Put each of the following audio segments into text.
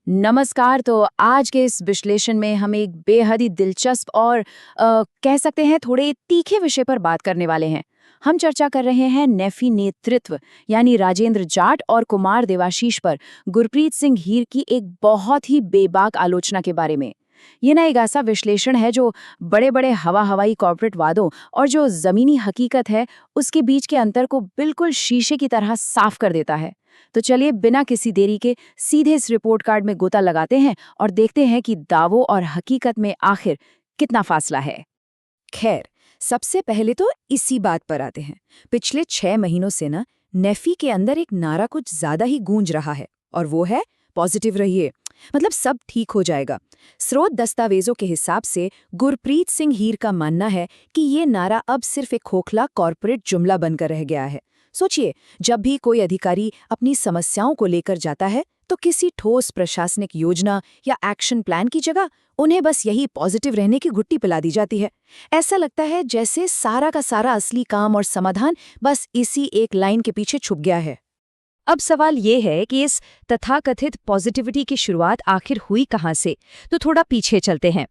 नमस्कार। तो आज के इस विश्लेषण में हम एक बेहद ही दिलचस्प और कह सकते हैं थोड़े तीखे विषय पर बात करने वाले हैं। हम चर्चा कर रहे हैं नेफी नेतृत्व यानी राजेंद्र जाट और कुमार देवाशीष पर गुरप्रीत सिंह हीर की एक बहुत ही बेबाक आलोचना के बारे में। ये ना एक ऐसा विश्लेषण है जो बड़े बड़े हवाई कॉर्पोरेट वादों और जो जमीनी हकीकत है उसके बीच के अंतर को बिल्कुल शीशे की तरह साफ कर देता है। तो चलिए बिना किसी देरी के सीधे इस रिपोर्ट कार्ड में गोता लगाते हैं और देखते हैं कि दावों और हकीकत में आखिर कितना फासला है। खैर, सबसे पहले तो इसी बात पर आते हैं। पिछले 6 महीनों से ना नेफी के अंदर एक नारा कुछ ज्यादा ही गूंज रहा है और वो है पॉजिटिव रहिए, मतलब सब ठीक हो जाएगा। स्रोत दस्तावेजों के हिसाब से गुरप्रीत सिंह हीर का मानना है कि ये नारा अब सिर्फ एक खोखला कॉर्पोरेट जुमला बनकर रह गया है। सोचिए, जब भी कोई अधिकारी अपनी समस्याओं को लेकर जाता है तो किसी ठोस प्रशासनिक योजना या एक्शन प्लान की जगह उन्हें बस यही पॉजिटिव रहने की घुट्टी पिला दी जाती है। ऐसा लगता है जैसे सारा का सारा असली काम और समाधान बस इसी एक लाइन के पीछे छुप गया है। अब सवाल ये है कि इस तथाकथित पॉजिटिविटी की शुरुआत आखिर हुई कहाँ से? तो थोड़ा पीछे चलते हैं।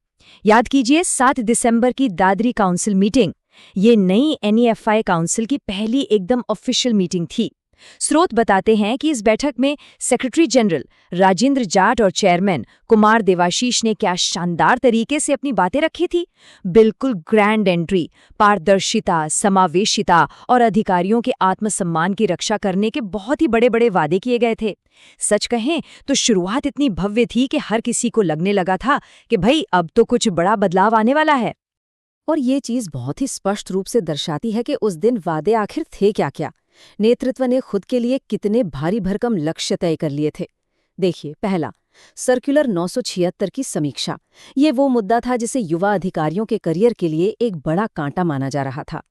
याद कीजिए 7 दिसंबर की दादरी काउंसिल मीटिंग। ये नई NEFI काउंसिल की पहली एकदम ऑफिशियल मीटिंग थी। स्रोत बताते हैं कि इस बैठक में सेक्रेटरी जनरल राजेंद्र जाट और चेयरमैन कुमार देवाशीष ने क्या शानदार तरीके से अपनी बातें रखी थी। बिल्कुल ग्रैंड एंट्री, पारदर्शिता, समावेशिता और अधिकारियों के आत्मसम्मान की रक्षा करने के बहुत ही बड़े बड़े वादे किए गए थे। सच कहें तो शुरुआत इतनी भव्य थी कि हर किसी को लगने लगा था कि भाई अब तो कुछ बड़ा बदलाव आने वाला है। और ये चीज बहुत ही स्पष्ट रूप से दर्शाती है कि उस दिन वादे आखिर थे क्या। नेतृत्व ने खुद के लिए कितने भारी भरकम लक्ष्य तय कर लिए थे। देखिए, पहला, सर्कुलर 976 की समीक्षा। ये वो मुद्दा था जिसे युवा अधिकारियों के करियर के लिए एक बड़ा कांटा माना जा रहा था।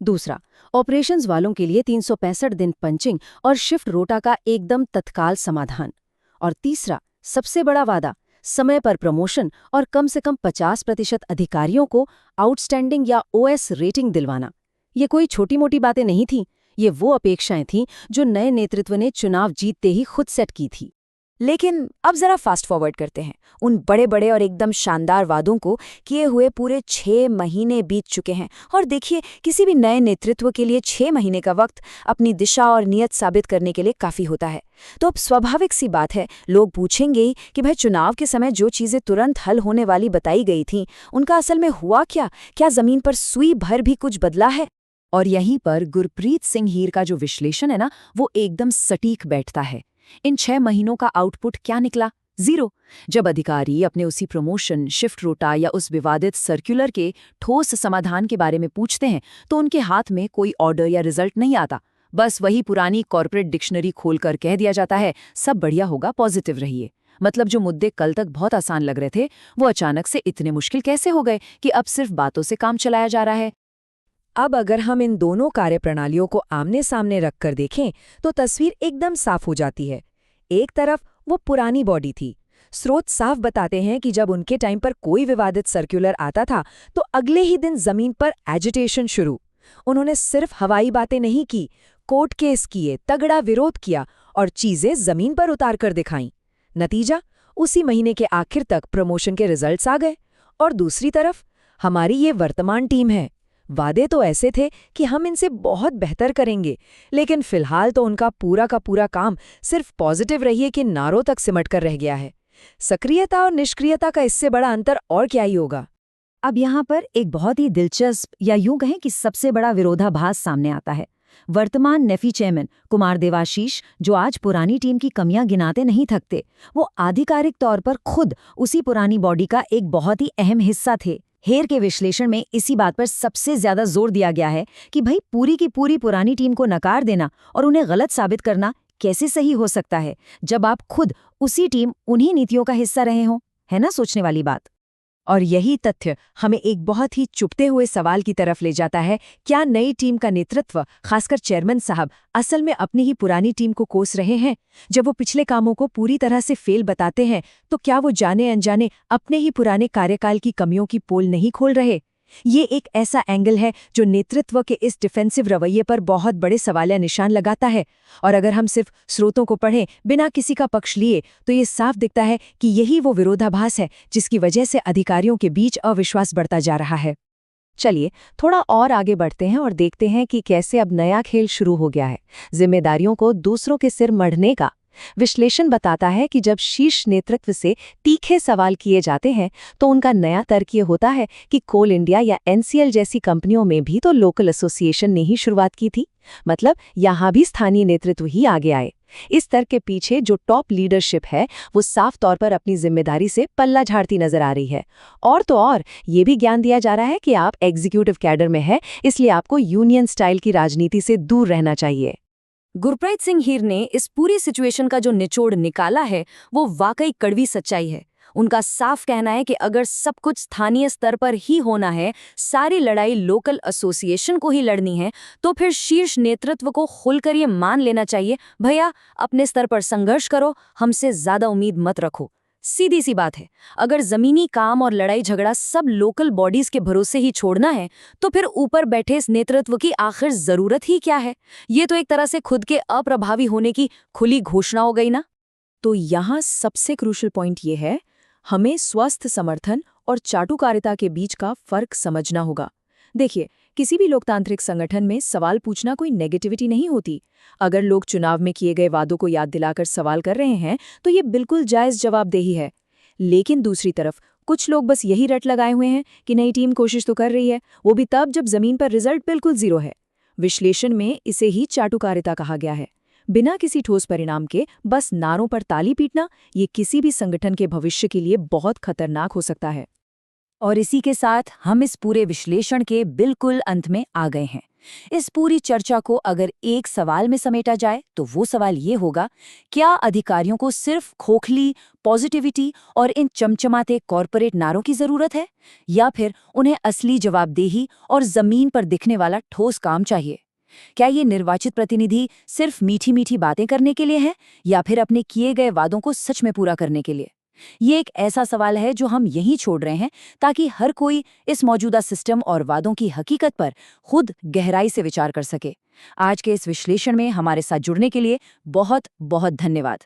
दूसरा, ऑपरेशंस वालों के लिए 365 दिन पंचिंग और शिफ्ट रोटा का एकदम तत्काल समाधान। और तीसरा, सबसे बड़ा वादा, समय पर प्रमोशन और कम से कम 50% अधिकारियों को आउटस्टैंडिंग या OS रेटिंग दिलवाना। ये कोई छोटी मोटी बातें नहीं थीं, ये वो अपेक्षाएं थीं जो नए नेतृत्व ने चुनाव जीतते ही खुद सेट की थी। लेकिन अब जरा फास्ट फॉरवर्ड करते हैं। उन बड़े बड़े और एकदम शानदार वादों को किए हुए पूरे 6 महीने बीत चुके हैं और देखिए, किसी भी नए नेतृत्व के लिए 6 महीने का वक्त अपनी दिशा और नियत साबित करने के लिए काफी होता है। तो अब स्वाभाविक सी बात है, लोग पूछेंगे ही कि भाई चुनाव के समय जो चीजें तुरंत हल होने वाली बताई गई थीं, उनका असल में हुआ क्या जमीन पर सुई भर भी कुछ बदला है? और यहीं पर गुरप्रीत सिंह हीर का जो विश्लेषण है ना, वो एकदम सटीक बैठता है। इन 6 महीनों का आउटपुट क्या निकला? 0। जब अधिकारी अपने उसी प्रमोशन, शिफ्ट रोटा या उस विवादित सर्कुलर के ठोस समाधान के बारे में पूछते हैं तो उनके हाथ में कोई ऑर्डर या रिजल्ट नहीं आता। बस वही पुरानी कॉर्पोरेट डिक्शनरी खोलकर कह दिया जाता है, सब बढ़िया होगा, पॉजिटिव रहिए। मतलब जो मुद्दे कल तक बहुत आसान लग रहे थे वो अचानक से इतने मुश्किल कैसे हो गए कि अब सिर्फ बातों से काम चलाया जा रहा है। अब अगर हम इन दोनों कार्यप्रणालियों को आमने सामने रखकर देखें तो तस्वीर एकदम साफ हो जाती है। एक तरफ वो पुरानी बॉडी थी। स्रोत साफ बताते हैं कि जब उनके टाइम पर कोई विवादित सर्कुलर आता था तो अगले ही दिन जमीन पर एजिटेशन शुरू। उन्होंने सिर्फ हवाई बातें नहीं की, कोर्ट केस किए, तगड़ा विरोध किया और चीजें जमीन पर उतार कर दिखाईं। नतीजा, उसी महीने के आखिर तक प्रमोशन के रिजल्ट्स आ गए। और दूसरी तरफ हमारी ये वर्तमान टीम है। वादे तो ऐसे थे कि हम इनसे बहुत बेहतर करेंगे, लेकिन फिलहाल तो उनका पूरा का पूरा काम सिर्फ पॉजिटिव रहिए के नारों तक सिमट कर रह गया है। सक्रियता और निष्क्रियता का इससे बड़ा अंतर और क्या ही होगा। अब यहाँ पर एक बहुत ही दिलचस्प या यूं कहें कि सबसे बड़ा विरोधाभास सामने आता है। वर्तमान नेफी चेयरमैन कुमार देवाशीष, जो आज पुरानी टीम की कमियां गिनाते नहीं थकते, वो आधिकारिक तौर पर खुद उसी पुरानी बॉडी का एक बहुत ही अहम हिस्सा थे। हेर के विश्लेषण में इसी बात पर सबसे ज्यादा जोर दिया गया है कि भाई पूरी की पूरी पुरानी टीम को नकार देना और उन्हें गलत साबित करना कैसे सही हो सकता है जब आप खुद उसी टीम उन्हीं नीतियों का हिस्सा रहे हों। है ना सोचने वाली बात। और यही तथ्य हमें एक बहुत ही चुपते हुए सवाल की तरफ ले जाता है, क्या नई टीम का नेतृत्व, खासकर चेयरमैन साहब, असल में अपनी ही पुरानी टीम को कोस रहे हैं? जब वो पिछले कामों को पूरी तरह से फेल बताते हैं तो क्या वो जाने अनजाने अपने ही पुराने कार्यकाल की कमियों की पोल नहीं खोल रहे? ये एक ऐसा एंगल है जो नेतृत्व के इस डिफेंसिव रवैये पर बहुत बड़े सवालिया निशान लगाता है। और अगर हम सिर्फ स्रोतों को पढ़ें बिना किसी का पक्ष लिए तो ये साफ दिखता है कि यही वो विरोधाभास है जिसकी वजह से अधिकारियों के बीच अविश्वास बढ़ता जा रहा है। चलिए थोड़ा और आगे बढ़ते हैं और देखते हैं कि कैसे अब नया खेल शुरू हो गया है, जिम्मेदारियों को दूसरों के सिर मढ़ने का। विश्लेषण बताता है कि जब शीर्ष नेतृत्व से तीखे सवाल किए जाते हैं तो उनका नया तर्क ये होता है कि कोल इंडिया या एनसीएल जैसी कंपनियों में भी तो लोकल एसोसिएशन ने ही शुरुआत की थी, मतलब यहाँ भी स्थानीय नेतृत्व ही आगे आए। इस तर्क के पीछे जो टॉप लीडरशिप है वो साफ तौर पर अपनी जिम्मेदारी से पल्ला झाड़ती नजर आ रही है। और तो और ये भी ज्ञान दिया जा रहा है कि आप एग्जीक्यूटिव कैडर में हैं, इसलिए आपको यूनियन स्टाइल की राजनीति से दूर रहना चाहिए। गुरप्रीत सिंह हीर ने इस पूरी सिचुएशन का जो निचोड़ निकाला है वो वाकई कड़वी सच्चाई है। उनका साफ कहना है कि अगर सब कुछ स्थानीय स्तर पर ही होना है, सारी लड़ाई लोकल एसोसिएशन को ही लड़नी है, तो फिर शीर्ष नेतृत्व को खुलकर ये मान लेना चाहिए, भैया अपने स्तर पर संघर्ष करो, हमसे ज्यादा उम्मीद मत रखो। सीधी सी बात है, अगर जमीनी काम और लड़ाई झगड़ा सब लोकल बॉडीज के भरोसे ही छोड़ना है तो फिर ऊपर बैठे इस नेतृत्व की आखिर जरूरत ही क्या है? ये तो एक तरह से खुद के अप्रभावी होने की खुली घोषणा हो गई ना। तो यहाँ सबसे क्रूशल पॉइंट ये है, हमें स्वस्थ समर्थन और चाटुकारिता के बीच का फर्क समझना होगा। देखिए, किसी भी लोकतांत्रिक संगठन में सवाल पूछना कोई नेगेटिविटी नहीं होती। अगर लोग चुनाव में किए गए वादों को याद दिलाकर सवाल कर रहे हैं तो ये बिल्कुल जायज़ जवाबदेही है। लेकिन दूसरी तरफ कुछ लोग बस यही रट लगाए हुए हैं कि नई टीम कोशिश तो कर रही है, वो भी तब जब जमीन पर रिजल्ट बिल्कुल जीरो है। विश्लेषण में इसे ही चाटुकारिता कहा गया है। बिना किसी ठोस परिणाम के बस नारों पर ताली पीटना, ये किसी भी संगठन के भविष्य के लिए बहुत खतरनाक हो सकता है। और इसी के साथ हम इस पूरे विश्लेषण के बिल्कुल अंत में आ गए हैं। इस पूरी चर्चा को अगर एक सवाल में समेटा जाए तो वो सवाल ये होगा, क्या अधिकारियों को सिर्फ खोखली पॉजिटिविटी और इन चमचमाते कॉरपोरेट नारों की जरूरत है, या फिर उन्हें असली जवाबदेही और जमीन पर दिखने वाला ठोस काम चाहिए? क्या ये निर्वाचित प्रतिनिधि सिर्फ मीठी मीठी बातें करने के लिए हैं, या फिर अपने किए गए वादों को सच में पूरा करने के लिए? ये एक ऐसा सवाल है जो हम यहीं छोड़ रहे हैं ताकि हर कोई इस मौजूदा सिस्टम और वादों की हकीकत पर खुद गहराई से विचार कर सके। आज के इस विश्लेषण में हमारे साथ जुड़ने के लिए बहुत बहुत धन्यवाद।